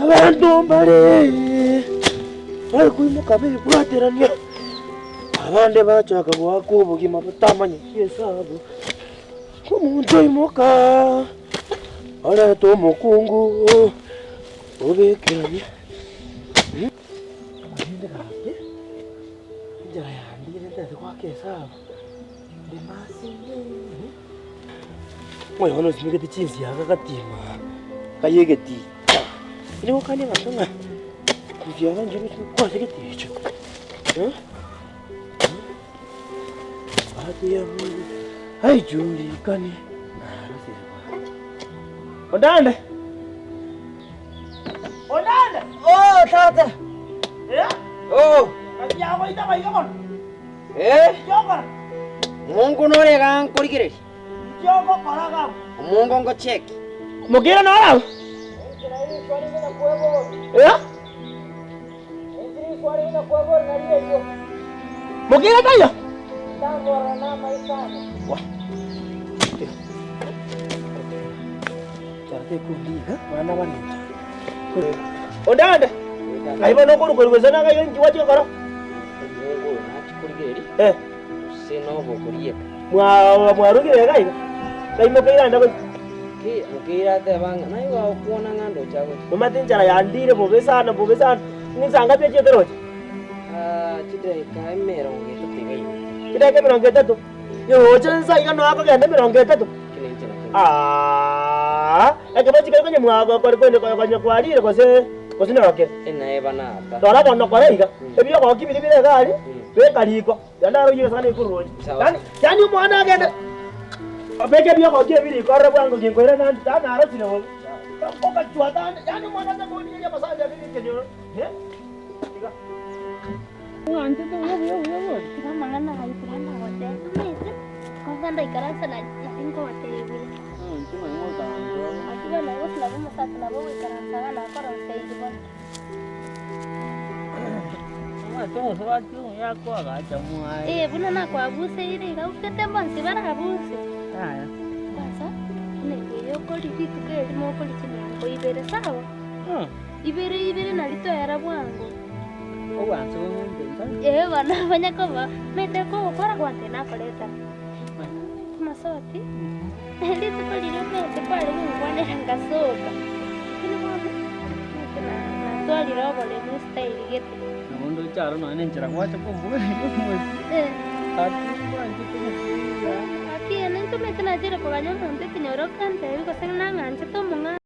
abantu mbale bali kwimuka bebwaterania abandi bachaka bwako ubugima butamanye kyesabu omuntu imuka aleta omukungu obekerania abagende gape injara yandire ndetse kwakesabu ndi masinye mwe hono simike tichinzi yakakatima kayegeti iliwo kane batanga kuvyara nje kwase keticho ati ya mungu haijulikani Odanda! Odanda! Oh, tata! Yeah? Oh! Kasi ako ita ba ikaw? Joko! Mungu nore kang kurikire. Joko para ka. Mungu ngo check. Mugira na araw? Yeah? Mugira tayo? Wah. Mana wanita. Odanda. Aiba no kono kono sana kayo njiwaje karo. Mungu nachikurigeri. Sino bokuriye. Mwarugire kaiga. Kaimo kaira ndako. Ki mukira te banga nayo kuona ngando chago. Mama tinjara yandire bobesana. Ni sanga pye chetero. Chide kai mero ngeto tigai. Chide kai mero ngeto. Yo chensa iga no ako gende mero ngeto. Ekabachi kwenye mwago kwa kwenye kwalire kose na rocket. Ena bana ata. Dora bono kwarega. Ebiyo ko kibiri bire gali. Be kaliko. Yandaro yire sana ikuruji. Yani mwana agenda. Abeke biyo ko kibiri ko rabo ngo kinkwera na na arasine wo. Ko ka chwata yani mwana ta boni ya masaja biri kenyo. Tiga. Ante to yo. Kita mangana hai kurana hote. Mese. Ko sanda ikarasa na cinco hote. Akiba na wote na bomo sasa na bomo ikarasa na kora msaidi bwana. Tomo watu yako agacha Buna na kwa buse ile ga ukete bonsi bara buse. Haya. Sasa yo koli vitu ke mo koli chini ko ibere sawa. Ibere na lito era bwangu. Owanzo ngombe. Bana fanya kama mete ko para kwante na koleta. Masoti. Lito koli yo mete pale mungu ane ngasoka. Kini mwana. Na twali robo le mustaili gete. Namundo charo no nenchera kwacha pombo. Aquí en esto me están haciendo por ganar un te señor cante, digo se na nganche to munga